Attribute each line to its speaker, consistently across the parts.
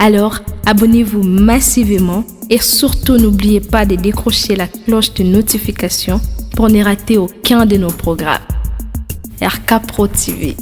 Speaker 1: Alors, abonnez-vous massivement et surtout n'oubliez pas de décrocher la cloche de notification pour ne rater aucun de nos programmes. RK Pro TV.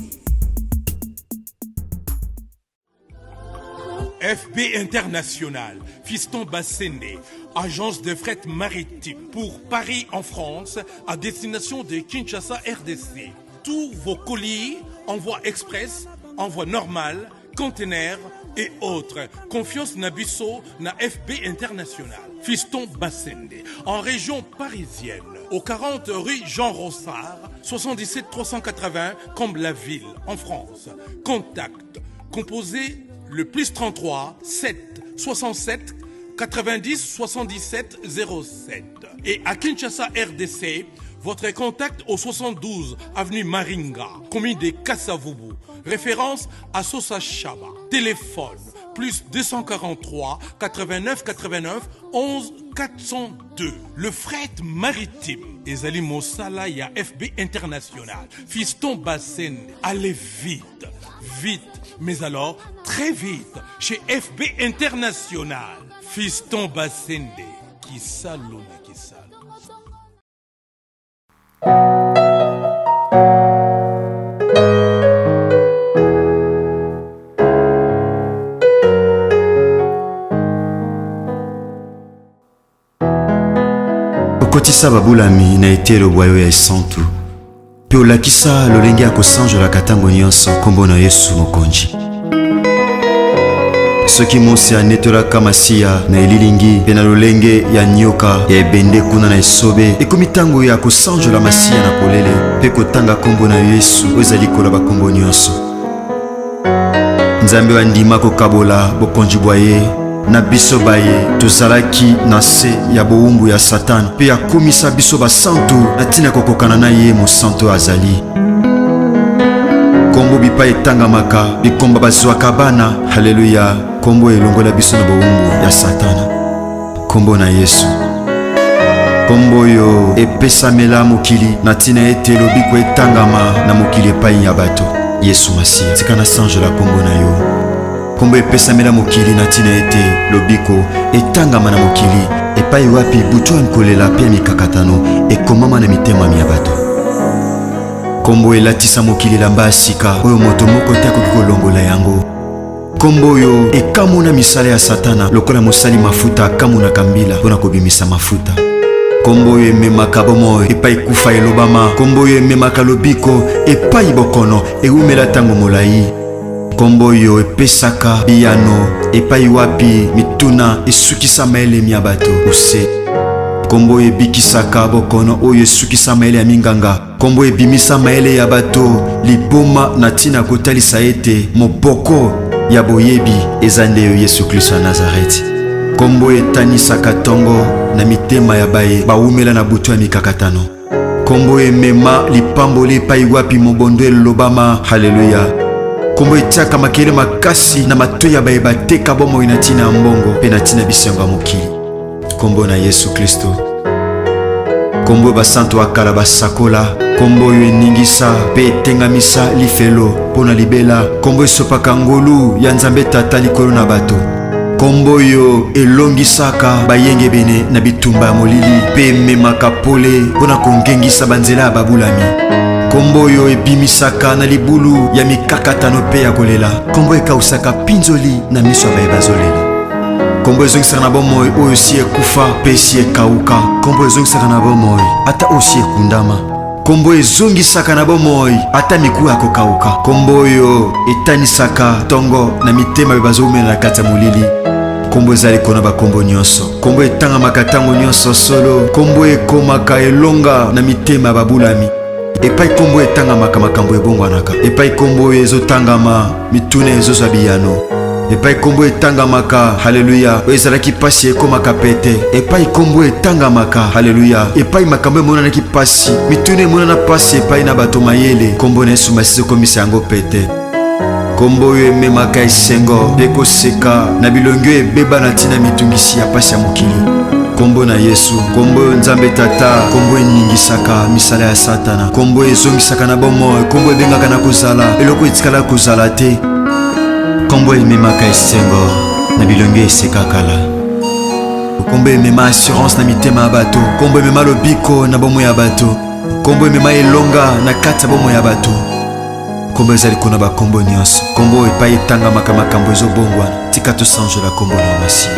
Speaker 2: FB International, Fiston Bassende, agence de fret maritime pour Paris en France, à destination de Kinshasa RDC. Tous vos colis, envoi express, envoi normal, conteneurs et autres. Confiance Nabisso na FB International. Fiston Bassende, en région parisienne, au 40 rue Jean Rossard, 77 380 Comble-la-Ville, en France. Contact, composé le plus 33 7 67 90 77 07. Et à Kinshasa RDC, votre contact au 72 avenue Maringa, commune de Kassavubu. Référence à Sosa Chaba. Téléphone plus 243 89 89 11 402. Le fret maritime. Ezali Mosala ya FB International. Fiston Bassende. Allez vite, vite, mais alors très vite chez FB International. Fiston Bassende. Qui salona, qui salona.
Speaker 3: Okotisa babulami na etelo bwayo ya esantu pe olakisa lolenge ya kosanjola katango nyonso kombo na Yesu mokonzi. Soki mosi anetolaka masiya na elilingi pe na lolenge ya nyoka ya ebende kuna na esobe ekomi ntango ya kosanjola masiya na polele pe kotanga kombo na Yesu oyo ezali kola bakombo nyonso. Nzambe wandima kokabola bokonzi bwa ye na biso baye tozalaki na se ya bowumbu ya Satan pe akomisa biso basantu na ntina kokokana na ye mosantu azali. Kombo bipa etangamaka bikomba bazwaka bana. Haleluya. Kombo elongola biso na bowumbu ya Satana. Kombo na Yesu. Kombo yo epesamela mokili na ntina ete lobiko etangama na mokili epai ya bato. Yesu Masiya, tika na sanjola kombo na yo. Kombo epesamela mokili na ntina ete lobiko etangama na mokili epai wapi butu ankolela pe mikakatano ekomama na mitema ya bato. Kombo elatisa mokili lamba sika oyo moto moko te akoki kolongola yango. Kombo yo ekamuna misala ya Satana lokola mosali mafuta akamuna kambila mpona kobimisa mafuta. Kombo yo ememaka bomoi epai kufa elobama. Kombo yo ememaka lobiko epai bokono eumela ntango molai. Kombo yo epesaka biyano epai wapi mituna esukisa maelemi ya bato ose. Kombo ebikisaka bokono oyo esukisa maele ya minganga. Kombo ebimisa maele ya bato liboma na ntina kotalisa ete moboko ya boyebi eza nde yo Yesu Kristo ya Nazareti. Kombo etanisaka tongo na mitema ya baye baumela na butu ya mikakatano. Kombo emema lipamboli epai wapi mobondo elobama. Haleluya. Kombo etiaka makele makasi na matoi ya baye bateka bomoi na ntina ya mbongo pe na ntina bisengo ya mokili. Kombo na Yesu Kristo. Kombo basantu akala basakola. Kombo yo eningisa pe etengamisa lifelo mpona libela. Kombo esopaka ngolu ya Nzambe Tata likolo na bato. Kombo yo elongisaka bayenge bene na bitumba ya molili pe ememaka pole mpona kongengisa banzela ya babulami. Kombo yo ebimisaka na libulu ya mikakatano pe ya kolela. Kombo ekausaka pinzoli na miso ya baye bazolela. Kombo ezongisaka na bomoi oyo si ekufa pe si ekauka. Kombo ezongisaka na bomoi ata osi ekundama. Kombo ezongisaka na bomoi ata miku ya kokauka. Kombo oyo etanisaka tongo na mitema pe bazoumela na kati ya molili. Kombo ezali kona bakombo nyonso. Kombo etangamaka ntango nyonso solo. Kombo ekomaka elonga na mitema ya babulami. Epai kombo etangamaka makambo ebongwanaka. Epai kombo ezotangama mituna ezozwa biyano. Epai kombo etangamaka. Haleluya. Ezalaki pasi ekomaka pete. Epai kombo etangamaka. Haleluya. Epai makambo emonanaki pasi mituna emonana pasi epai na bato mayele. Kombo na Yesu Masiya ekomisa yango pete. Kombo oyo ememaka esengo mpe koseka na bilongi oyo ebeba na ntina mitungisi ya pasi ya mokili. Kombo na Yesu. Kombo oyo Nzambe Tata. Kombo eningisaka misala ya Satana. Kombo ezongisaka na bomoi. Kombo ebengaka na kozala eloko etikala kozala te. Kombo ememaka esengo na bilongi eseka kala. Kombo emema assurance na mitema ya bato. Kombo emema lobiko na bomo ya bato. Kombo emema elonga na kati ya bomo ya bato. Kombo ezali kuna bakombo nyonso. Kombo epai etangama makambo ezobongwana. Tika tosanjola kombo na masi.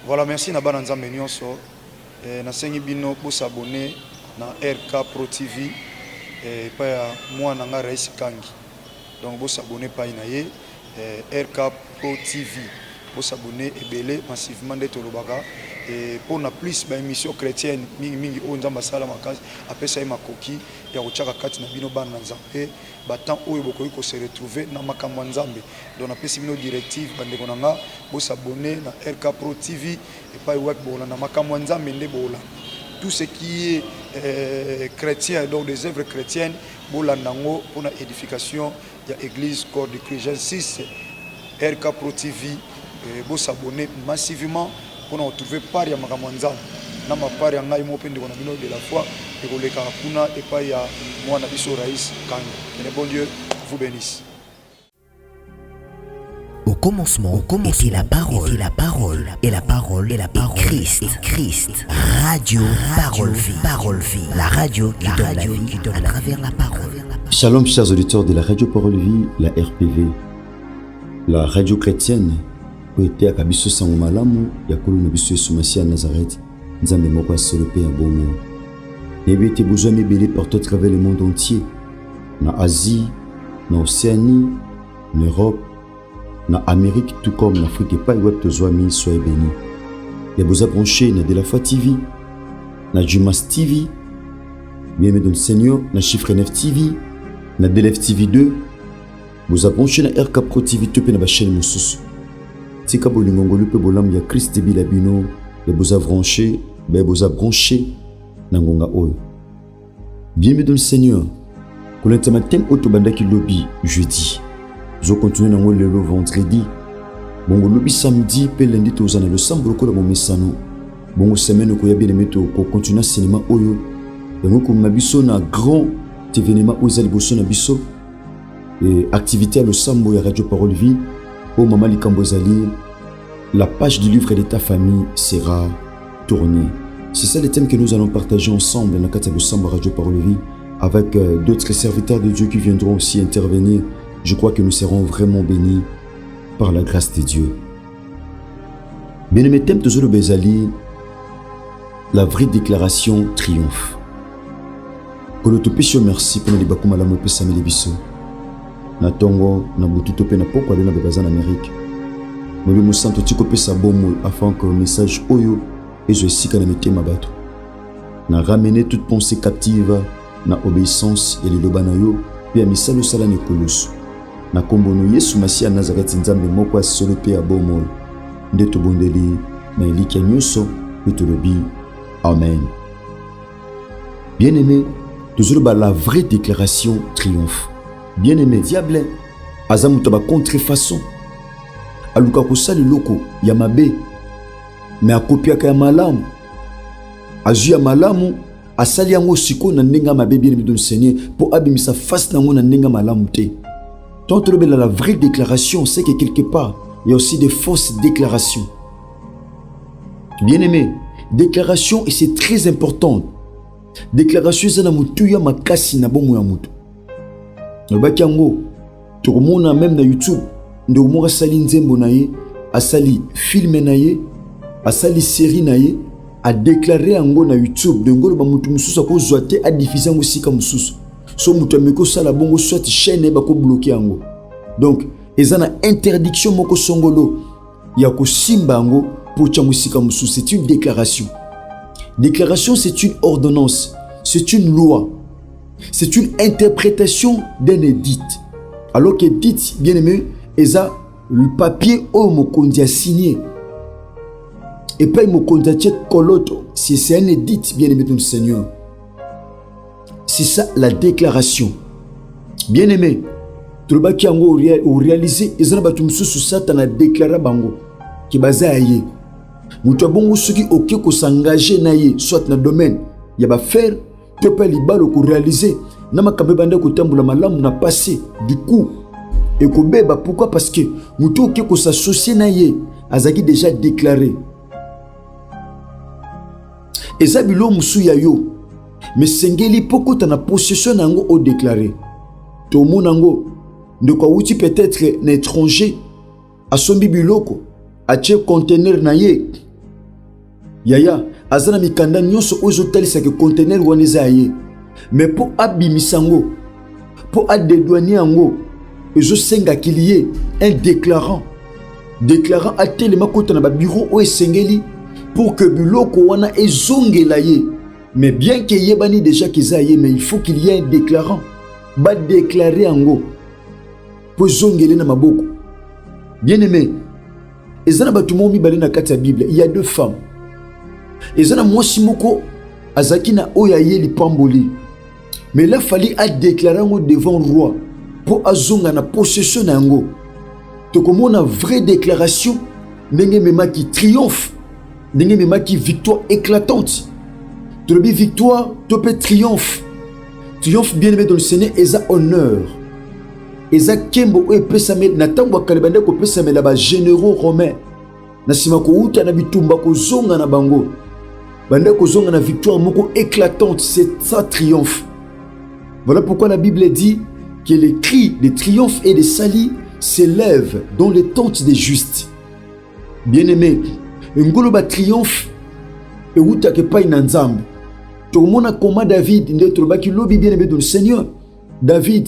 Speaker 4: Voilà, merci na bana nzambe nyonso. Na sengi bino pour s'abonner na RK Pro TV pa ya moi na nga Rais Kangi. Donc vous s'abonner pa inaye RK Pro TV. Vous s'abonner ebele massivement de Tolobaka et pour na plus ba émission chrétienne mingi o nzamba sala makasi apesa makoki ya kuchaka kati na bino bana nzambe batant oyo bokoyi ko se retrouver na makambo nzambe. Donc na pesi bino directive bande konanga vous s'abonner na RK Pro TV et pas web bola na makambo nzambe nde bola. Tout ce qui est chrétien, donc des œuvres chrétiennes, pour la édification, il y a l'église Corps de Christ. J'insiste, RK Pro TV, vous s'abonner massivement pour nous retrouver par ya Makamanza. Na mapari ya ngai mopendi kona bino de la foi et ko leka kuna et pas ya moi na biso Rais Kangi. Que le bon Dieu vous bénisse.
Speaker 5: Au commencement était la parole, et la parole est Christ. Radio Parole Vie, la radio qui donne la vie à travers la parole.
Speaker 3: Shalom chers auditeurs de la radio Parole Vie, la RPV, la radio chrétienne, poété à Kabiso Sangomalamu, Yakolo Nabiso Soumassia Nazareth, Nzambe Mokwa Solope à Bomo. N'ayez été besoin de partout à travers le monde entier, na Asie, na Océanie, en Europe, na Amérique tout comme l'Afrique et pas web tozoami soyez bénis. Et vous branché na de la foi TV, na Jumas TV, bien dans le Seigneur, na Chiffre 9 TV, na DLF TV 2, vous branché na RK Pro TV tout pe na ba chaîne mosusu. Tika bolingongo lupe bolam ya Christ bilabino, et vous branché, ben vous branché na ngonga oyo. Bien dans le Seigneur, pour l'intamatem autobandaki lobby jeudi. Je continue dans le vendredi. Bon, le samedi, puis lundi, tous les le samedi, le mesano. Bon, semaine, il y a bien aimé pour continuer le cinéma. Et nous, comme Mabiso, na grand événement aux Alibosso Nabiso. Et activité à le samedi, à Radio Parole Vie. Au Maman Likambozali, la page du livre de ta famille sera tournée. C'est ça le thème que nous allons partager ensemble dans la carte de samedi à Radio Parole Vie. Avec d'autres serviteurs de Dieu qui viendront aussi intervenir. Je crois que nous serons vraiment bénis par la grâce de Dieu. Bien-aimé thème toujours le Bezali, la vraie déclaration triomphe. Que le topesio merci pour les bakuma la mope samedi biso. Na tongo na butu topé na poko na bebaza en Amérique. Nous le santo tiko pesa bomo afin que le message oyo et je sika na metema bato. Na ramener toute pensée captive na obéissance et le lobanayo puis à misalo sala ne kolosu. Na kombono Yesu Masia Nazareth nzambe moko solo pe abomo ndeto bondeli na eliki nyuso petolobi amen. Bien-aimé, toujours la vraie déclaration triomphe. Bien-aimé, diable azamuta ba contrefaçon aluka kosali loko ya mabe mais akopiaka ya malamu azu ya malamu asali yango siko na ndenga mabe bien-aimé don Seigneur pour abimisa face nango na ndenga malamu te. Tant la vraie déclaration, c'est que quelque part, il y a aussi des fausses déclarations. Bien-aimé, déclaration, et c'est très important. Déclaration, c'est na mutu ya makasi na bomo ya mutu. Nobaki yango, tokomona même na YouTube, ndomo asali nzembo na ye, asali film na ye, asali série na ye, a déclaré yango na YouTube, de ngolo ba mutu mususu ko zoate a diffuser yango sika mususu. So mutu ameko sala bongo soit chaîne ba ko bloquer yango. Donc ezana interdiction moko songolo ya ko simba yango pour chamusika musu. C'est une déclaration. Déclaration, c'est une ordonnance, c'est une loi, c'est une interprétation d'un édit. Alors que dit bien aimé, eza le papier au mokondi a signé. Et pas mokondi a tchet koloto, c'est un édit bien aimé de notre Seigneur. C'est ça la déclaration. Bien aimé, tout le baki yango ou réaliser, ils ont battu sous Satan a déclaré bango qui baza aye. Mutu bongo soki oke ko s'engager na ye soit na domaine ya ba faire to pe libalo ko réaliser na makambe bande ko tambola malamu na passé du coup et ko beba pourquoi parce que muto ke ko s'associer na ye azaki déjà déclaré eza bilo musu ya yo mais sengeli poko ta na possession nango o déclaré to monango de quoi outi peut-être un étranger a sombi biloko a tche conteneur na ye yaya azana mikanda nyonso ozo talisa ke conteneur waneza ye mais pour abimisango pour adédouaner yango ezo senga kilié un déclarant a tellement kota na ba bureau o esengeli pour que biloko wana ezongela ye mais bien que yebani déjà kiza ye mais il faut qu'il y ait un déclarant ba déclarer yango pour zongela na maboko bien aimé ezana batumo mibale na kati ya Bible il y a deux femmes ezana mwasi moko azaki na oya ye lipamboli mais là fallait a déclarer yango devant roi pour azonga na possession na yango to comme on a vraie déclaration ndenge mema qui triomphe ndenge mema qui victoire éclatante to le victoire to peut triomphe bien aimé dans le Seigneur eza honneur eza kembo o epesame na tango akalebande ko pesame la ba généraux romains na sima ko uta na bitumba ko zonga na bango bande ko zonga na victoire moko éclatante c'est ça triomphe. Voilà pourquoi la Bible dit que les cris de triomphe et de salut s'élèvent dans les tentes des justes. Bien-aimé, ngolo ba triomphe et uta ke pa inanzambe. Tout le monde a comment David ndetro ba ki lobi bien-aimé dans le Seigneur. David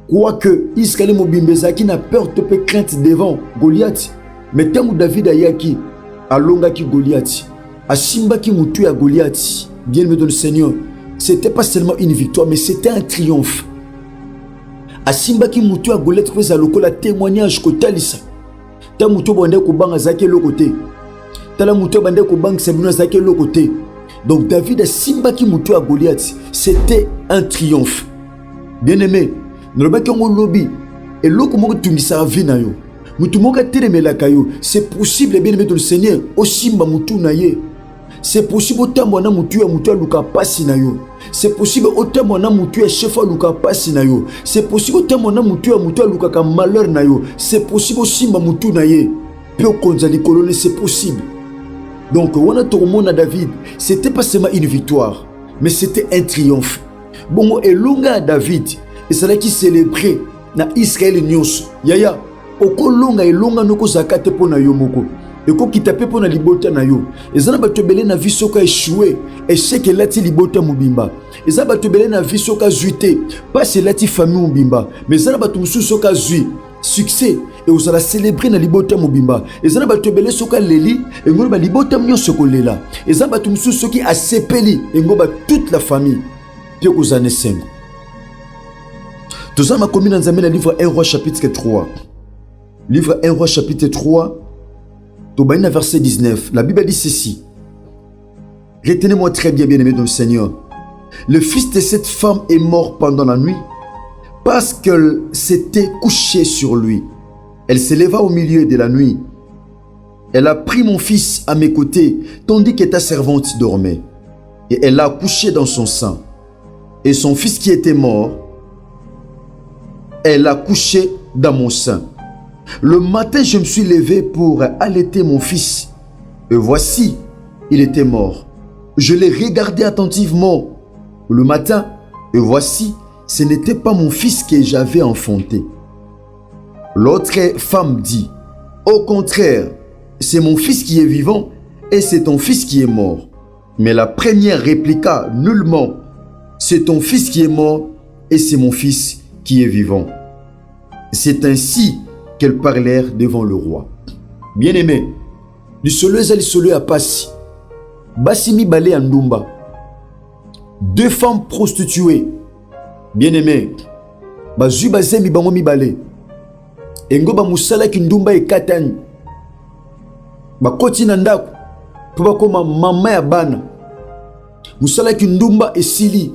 Speaker 3: quoique Israël mobimbezaki na peur to pe crainte devant Goliath, mais tant David ayaki alongaki Goliath, asimbaki mutu ya Goliath, bien-aimé dans le Seigneur, c'était pas seulement une victoire mais c'était un triomphe. Asimbaki mutu ya Goliath ko za lokola témoignage ko talisa. Ta mutu bande ko banga zaki le côté. Ta la mutu bande ko banga sabino zaki le côté. Donc David asimbaki mutu ya Goliath, c'était un triomphe. Bien-aimé, nolobaki ngo lobi eloko moko tungisa vie na yo mutu moko teremelaka yo c'est possible bien aimé dans le Seigneur osimba mutu na ye c'est possible otambo na mutu ya luka pasi na yo c'est possible otambo na mutu ya chef luka pasi na yo c'est possible otambo na mutu ya luka ka malheur na yo c'est possible osimba mutu na ye pe okonza likolo c'est possible. Donc wana tokomona David c'était pas seulement une victoire mais c'était un triomphe. Bongo elonga David et c'est là qui célébrait na Israël nyonso yaya okolonga elonga noko zakate pona yo moko eko kitape pona libota na yo ezana batobele na visoka échoué échec elati libota mobimba ezana batobele na visoka zuité pas elati famille mobimba mais ezana batumusu soka zui succès et osala célébrer na libota mobimba ezana batobele soka leli engolo ba libota nyonso kolela ezana batumusu soki asepeli engoba toute la famille pio kozane sengo. Tout ça m'a commis dans un livre 1 roi chapitre 3. Livre 1 roi chapitre 3, verset 19. La Bible dit ceci. Retenez-moi très bien, bien-aimé dans le Seigneur. Le fils de cette femme est mort pendant la nuit parce qu'elle s'était couchée sur lui. Elle s'éleva au milieu de la nuit. Elle a pris mon fils à mes côtés tandis que ta servante dormait. Et elle l'a couché dans son sein. Et son fils qui était mort, elle a couché dans mon sein. Le matin, je me suis levé pour allaiter mon fils. Et voici, il était mort. Je l'ai regardé attentivement le matin. Et voici, ce n'était pas mon fils que j'avais enfanté. L'autre femme dit, au contraire, c'est mon fils qui est vivant et c'est ton fils qui est mort. Mais la première répliqua nullement, c'est ton fils qui est mort et c'est mon fils qui est vivant. C'est ainsi qu'elles parlèrent devant le roi. Bien-aimé, l'isolo à Passi, Bassimi Balé Andumba, deux femmes prostituées. Bien-aimé, Bazu Bazemi Bangomi Balé, Engoba Moussala Kindumba et Katani, Bakoti Nandaku, Pabakoma Mama ya Bana, Moussala Kindumba et Sili,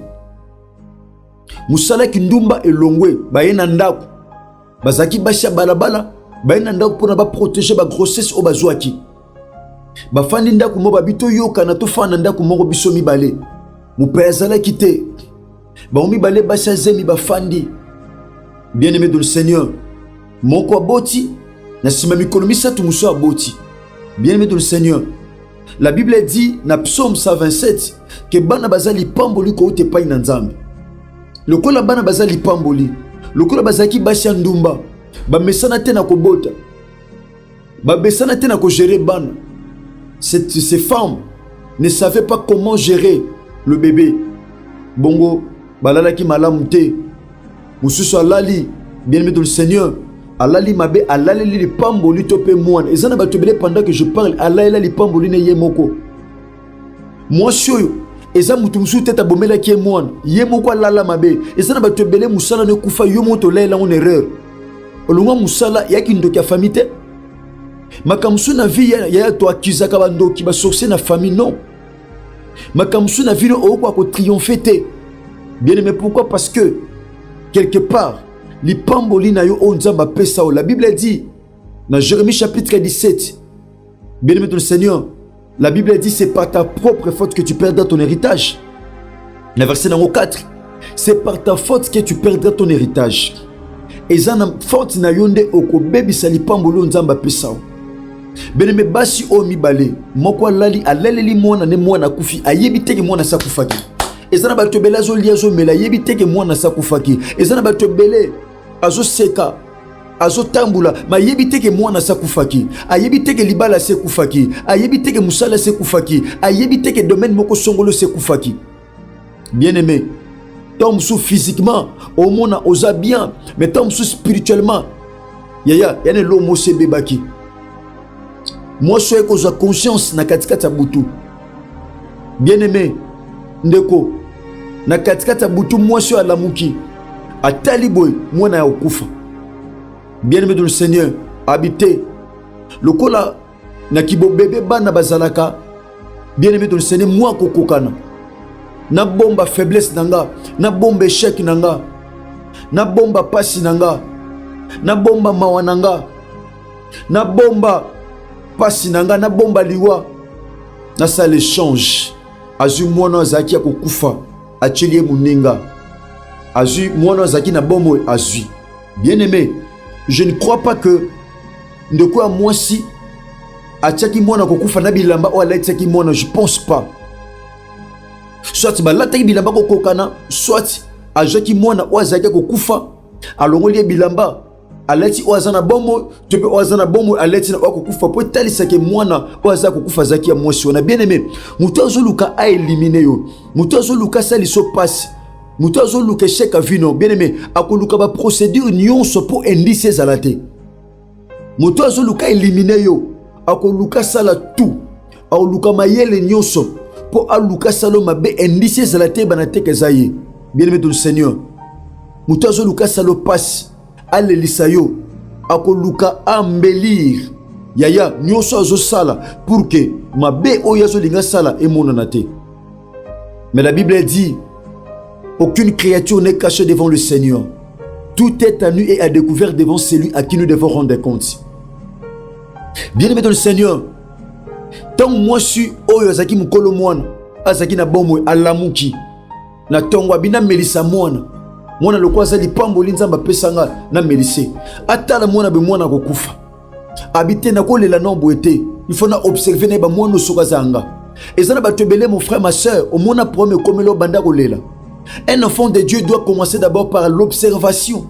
Speaker 3: Moussala Kindumba et Longwe, Baye Nandaku. Bazaki basha balabala baina ndako pona ba protéger ba grossesse o bazwaki bafandi ndako mo babito yoka na to fana ndako mo biso mibale Mon père Zala quitté. Baomi balé basazemi bafandi. Bien-aimé de le Seigneur. Mon quoi boti. Nasima mikolomi satu muso aboti. Bien-aimé de le Seigneur. La Bible dit na Psaume 127 que bana bazali pamboli ko te pai na nzambe. Le kola bana bazali pamboli. Le kola bazaki basia ndumba. Ba mesana te na kobota. Ba besana te na ko gérer bana. Ces femmes ne savaient pas comment gérer le bébé. Bongo balalaki malamu te. Mususu alali bien-aimé de le Seigneur. Alali mabe alali li pamboli tope moine. Ezana batobele pendant que je parle alali li pamboli ne yemoko. Moi soyo eza mutu musu teta bomela ki moine. Yemoko alala mabe. Ezana batobele musala ne kufa yomoto lela en erreur. Olunga musala yaki ndoki ya famille te. Makamsu na vie ya to akizaka bandoki ba sorcier na famille non. Makamsu na vie o kwa ko triompher te. Bien aimé pourquoi? Parce que quelque part li pamboli na yo onzamba pesa. La Bible dit dans Jérémie chapitre 17, bien-aimé de le Seigneur, la Bible dit c'est par ta propre faute que tu perdras ton héritage. Le verset numéro 4, c'est par ta faute que tu perdras ton héritage. Et ça na faute na yonde oko bebi sali pamboli onzamba pesa. Bien-aimé basi o mibale moko lali aleleli mwana ne mwana kufi ayebi teke mwana sakufaki. Ezana batobele azo liazo mela yebi teke mwana sakufaki. Ezana batobele azo seka azo tambula ma yebi teke mwana sakufaki. Ayebi teke libala sekufaki. Ayebi teke musala sekufaki. Ayebi teke domaine moko songolo sekufaki. Bien-aimé, tom sou physiquement au mona oza bien, mais tom sou spirituellement yaya yane lo mo se bebaki. Moi je suis que conscience na katikata butu. Bien-aimé ndeko na katikata butu moi je alamuki atali boy mwana ya okufa. Bien-aimé de le Seigneur, habité lokola na kibo bébé bana bazalaka. Bien-aimé de le Seigneur, moi kokokana na bomba faiblesse nanga, na bomba échec nanga, na bomba pasi nanga, na bomba mawananga, na bomba pasi nanga, na bomba liwa na ça l'échange. Azu mwana zaki ya kokufa achelie muninga. Azu mwana zaki na bombo azu. Bien-aimé, je ne crois pas que de quoi moi si achaki mwana kokufa na bilamba o aletsaki mwana, je pense pas. Soit balataki bilamba kokokana, soit ajaki mwana o azaki kokufa alongoli bilamba aleti o azana bombo, tepe o azana bombo aleti na o kokufa po talisake mwana o azaki kokufa zaki ya mwasi wana. Bien-aimé, mutu azoluka a éliminer yo, mutu azoluka sali so passe, mutu azoluka échec a vino. Bien-aimé, akoluka ba procédure nyonso po indice ezalate. Mutu azoluka éliminer yo, akoluka sala tout, akoluka mayele nyonso po aluka salo mabe indice ezalate banate kezaye. Bien-aimé de le Seigneur, mutu azoluka salo passe alelisa yo, akoluka embellir yaya nyonso azo sala pour que mabe oyo azolinga sala emonana te. Mais la Bible dit aucune créature n'est cachée devant le Seigneur. Tout est à nu et à découvert devant celui à qui nous devons rendre compte. Bien-aimé de le Seigneur, tant moi je suis oyo azaki mukolo mwana azaki na bombo alamuki na tongo abina melisa mwana mwana lokwa zali pamboli nzamba pesanga na melise atala mwana be mwana kokufa habité na kolela nombo ete il faut na observer na ba mwana soka zanga ezana batobele mon frère ma sœur au mona problème komelo banda kolela. Un enfant de Dieu doit commencer d'abord par l'observation.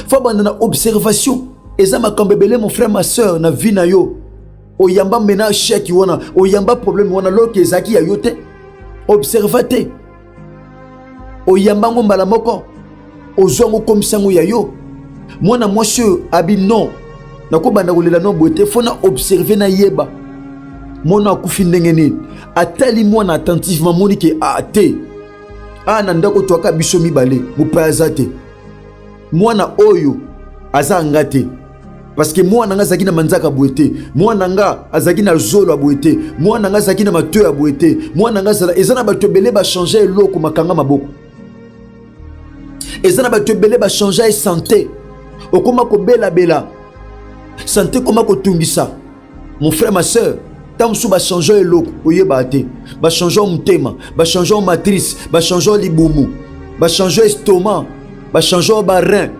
Speaker 3: Faut banda na observation ezama kambebele mon frère ma sœur na vie na yo oyamba mena cheki wana oyamba problème wana loke ezaki ya yote observate oyamba ngombala moko ozongo komisango ya yo mwana mwasi abi non nakobanda kolela no bote fona observer na yeba mwana akufi ndenge nini atali mwana attentivement moni ke ate ana ndako toaka biso mibale mupaza te mwana oyo azanga te. Parce que moi nanga zaki na manzaka boete, moi nanga azaki na zolo boete, moi nanga zaki na mateu boete, moi nanga zala ezana batobele ba changer loko makanga maboko. Ezana batobele ba changer santé. Okoma ko bela bela. Santé koma ko tungisa. Mon frère ma sœur, tant sous ba changer eloko oyeba te ba changer mutema ba changer matrice ba changer libumu ba changer estomac ba changer ba rein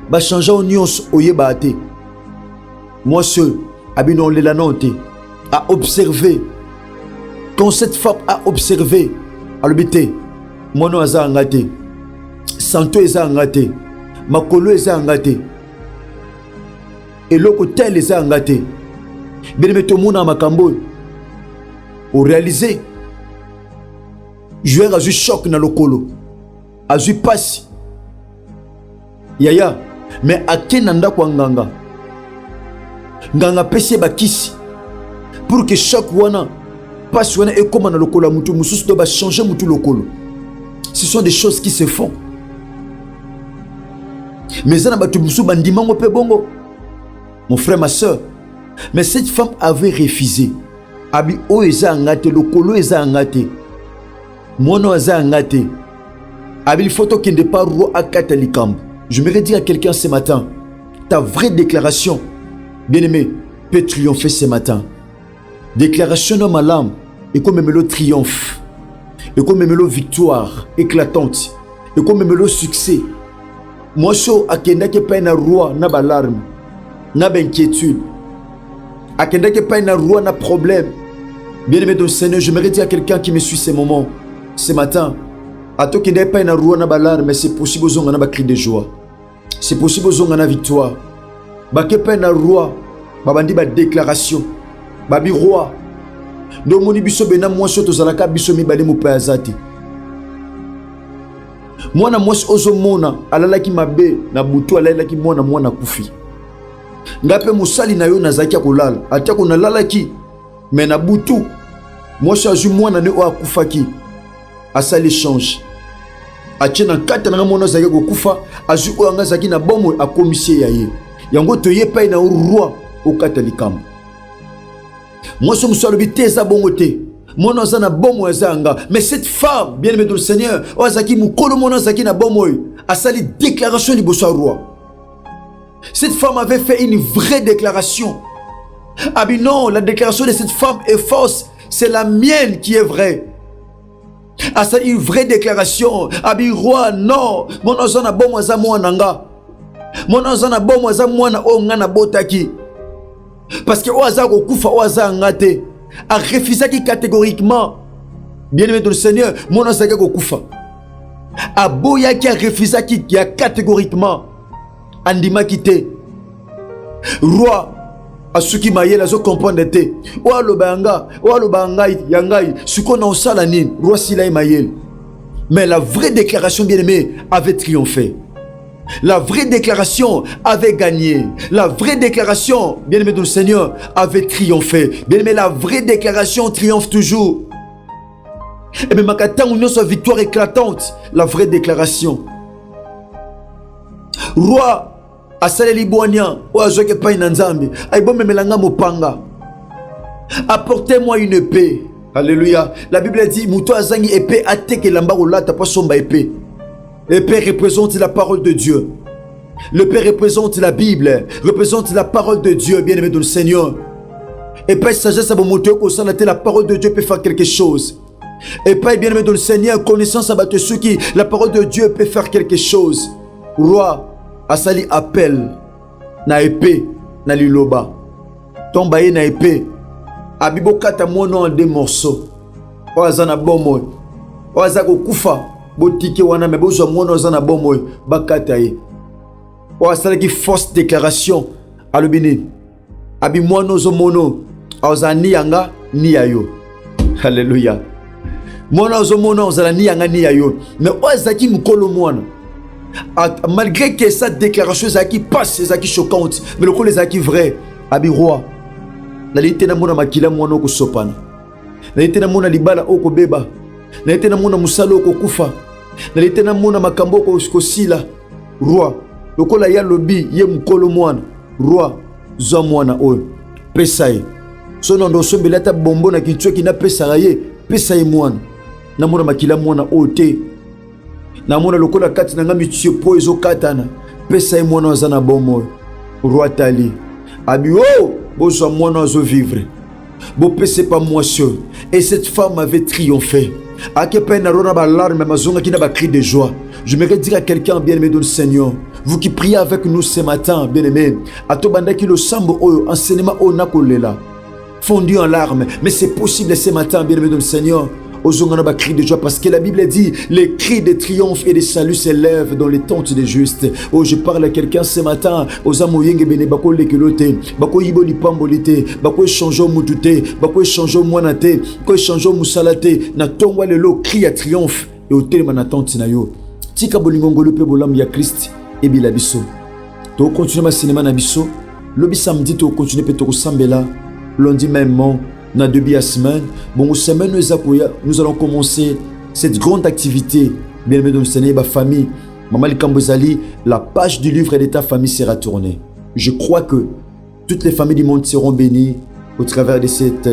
Speaker 3: ba changer nyonso oyeba te moi seul abino lela note a observé quand cette femme a observé alobité mono aza ngate santo eza ngate makolo eza ngate eloko tel eza ngate bien meto mona makambo au réaliser joueur a eu choc na lokolo a eu passe yaya mais akena ndako nganga nganga pesi bakisi pour que choc wana passe wana et comme na lokolo mutu mususu do ba changer mutu lokolo. Ce sont des choses qui se font mais ça na batu musu bandimango pe bongo mon frère ma soeur. Mais cette femme avait refusé. Abi o eza ngate lokolo eza ngate mono eza ngate abi il faut qu'il ne pas roi akata likambo. Je me dire à quelqu'un ce matin, ta vraie déclaration, bien-aimé, peut triompher ce matin. Déclaration de ma lame, et comme même le triomphe, et comme même le victoire éclatante, et comme même le succès. Moi, je suis pas un roi, n'a pas l'alarme, n'a pas d'inquiétude. Akenda que pas un roi, n'a problème. Bien-aimé de Seigneur, je me dire à quelqu'un qui me suit ce moment, ce matin. À toi qui n'est pas un roi, n'a pas l'alarme, mais c'est possible aux gens n'a cri de joie. C'est possible aux gens n'a victoire. Baké pas un roi, babandi ba déclaration. Babi roi. Donc mon ibiso bena moi soto zalaka biso mi bale mo pazati. Mwana mwasi ozo mona alalaki mabe na butu alalaki mwana kufi. Ngape musali na yo nazaki kolala. Atia ko nalalaki mais na butu. Mwasi azu mwana ne o akufaki. Asa l'échange. Atia na kata na mwana zaki ko kufa azu o anga zaki na bomo akomisie yaye. Yango toye pa na roi au katalikam. Moi je me suis habité za bongote. Mon na bomo ezanga. Mais cette femme, bien aimée du Seigneur, ozaki mukolo mon zaki na bomo a sali déclaration du bosso roi. Cette femme avait fait une vraie déclaration. Ah bien non, la déclaration de cette femme est fausse, c'est la mienne qui est vraie. Ah c'est une vraie déclaration. Ah bien roi non, mon na bomo za mwananga. Mon na bomo za mwana o ngana botaki. Parce que Oaza Kufa Oaza Ngate a refusé catégoriquement. Bien aimé de le Seigneur, mon Oaza Kufa. Aboya qui a refusé qui a catégoriquement Andima quitté. Roi Asuki Maye la zo comprendre te. Oa lo banga yangai suko na osala nini roi Silai Mayel. Mais la vraie déclaration bien aimé avait triomphé. La vraie déclaration avait gagné. La vraie déclaration, bien-aimé de le Seigneur, avait triomphé. Bien-aimé, la vraie déclaration triomphe toujours. Et bien, makata union soit victoire éclatante. La vraie déclaration. Roi, asale liboania, o azoke pa inanzambi. Aibo memelanga mopanga. Apportez-moi une épée. Alléluia. La Bible dit, muto azangi épée ateke lamba olata pa somba épée. L'épée représente la parole de Dieu. L'épée représente la Bible, représente la parole de Dieu, bien-aimé de le Seigneur. Épée sagesse à montrer que la parole de Dieu peut faire quelque chose. Épée bien-aimé de le Seigneur, connaissance à Batsuki, la parole de Dieu peut faire quelque chose. Roi, Asali appelle, na épée, na liloba. Tombaye na épée, Abibo kata mono en deux morceaux. Oazana bomo, Oazako kufa. Botike wana me bozo mono zana bomo bakata ye. O asala ki fausse déclaration alobini. Abi mono zo mono ozani yanga ni yayo. Alléluia. Mono zo mono ozala ni yanga ni yayo. Mais o azaki mukolo mwana. Malgré que cette déclaration zaki passe zaki choquante, mais le col zaki vrai. Abi roi. La lité na mona makila mono ko sopana. La lité na mona libala oko beba. Na lité na mona musalo ko kufa. Na lité na mona makambo ko sila. Roi lokola ya lobi ye mukolo mwana. Roi zo mwana oyo pesaye sono ndo sombela ta bombo na kitcho ki na pesa ye pesaye mwana na mona makila mwana ote na mona lokola kati na ngami tio po ezo katana pesaye mwana azana bomo. Roi tali abi oh bozo mwana zo vivre Bopé c'est pas moi sûr. Et cette femme avait triomphé. À quel point n'a pas larme, mais mazonga qui n'a pas cri de joie. Je me dire à quelqu'un bien aimé dans le Seigneur, vous qui priez avec nous ce matin, bien aimé, à Tobanda qui le sambo oyo, enseignement o nakolela, fondu en larmes, mais c'est possible ce matin, bien aimé dans le Seigneur. Ozonga n'a pas cri de joie parce que la Bible dit les cris de triomphe et de salut s'élèvent dans les tentes des justes. Oh, je parle à quelqu'un ce matin. Ozamo yenge bene bako lekelote, bako yibo lipambolite, bako échangeau mutute, bako échangeau moinate, bako échangeau musalate, na tongwa lelo cri à triomphe et au téléma na tente na yo. Tika bolingongolo pe bolam ya Christ et bilabiso. To continue ma cinéma na biso. Lobi samedi to continue pe to sambela. Lundi même na début à semaine, bon semaine nous allons commencer cette grande activité. Bien aimé dans le Seigneur, ma famille, Maman Likambozali, la page du livre de ta famille sera tournée. Je crois que toutes les familles du monde seront bénies au travers de cet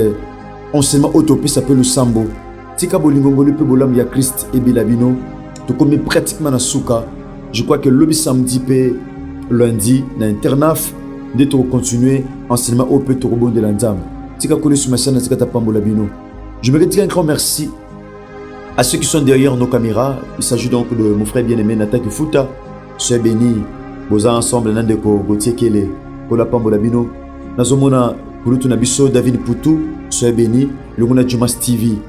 Speaker 3: enseignement autopie s'appelle le Sambo. Tika bolingongo le bolam ya Christ et Bilabino, tout comme pratiquement na souka. Je crois que le samedi pe lundi na internaf d'être continuer enseignement au peu trop bon de l'endam. Je me retire un grand merci à ceux qui sont derrière nos caméras. Il s'agit donc de mon frère bien-aimé Nathan Kifuta, Soyez béni, Boza ensemble, Nandeko, Gauthier Kele, Kola Pambolabino, Nazomona, Kulutu Nabiso, David Poutou, Soyez béni, Lunguna Jumas TV,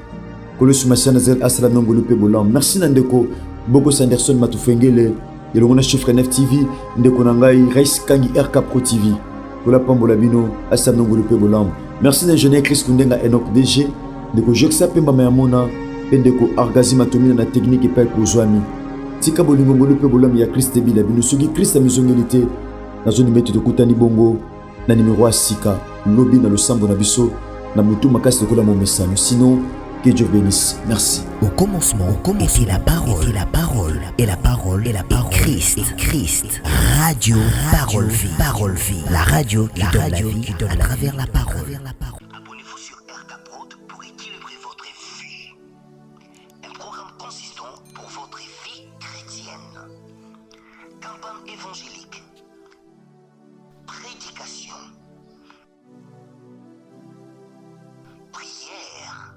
Speaker 3: Kolo Sumasya Nazel Asala Nongolupe Bolam. Merci Nandeko, Bogo Sanderson Matufengele, Lunguna Chiffre 9 TV, Ndeko Nangai, Reis Kangi RK Pro TV, Kola Pambolabino, Asala Nongolupe Bolam. Merci d'ingénieur Chris Kundenga Enoch DG, Ndeko Jeksa Pemba Mayamona, Ndeko Argazi Matomina na technique et pas Kozwami. Tika bolingo pe bolam ya Christ Bila bino soki Christ a mizongélité na zone metu de Kutani Bongo na numéro Sika lobby na le sambo na biso na mutu makasi de kola mon message. Sinon que Dieu bénisse. Merci.
Speaker 5: Au commencement, était la parole, et la parole, Christ. Radio, parole, vie. La radio qui donne la vie à travers la parole.
Speaker 6: Abonnez-vous sur RK Prod pour équilibrer votre vie. Un programme consistant pour votre vie chrétienne. Campagne évangélique. Prédication. Prière.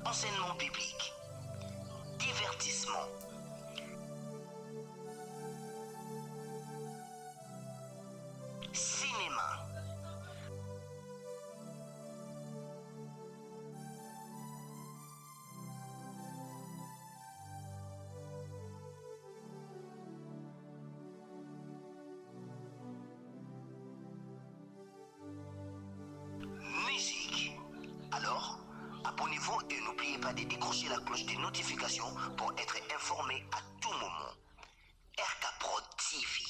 Speaker 6: Enseignement biblique. Divertissement. Cinéma. Musique. Alors, abonnez-vous et n'oubliez pas de décrocher la cloche des notifications pour être informé à tout moment. RK Prod TV.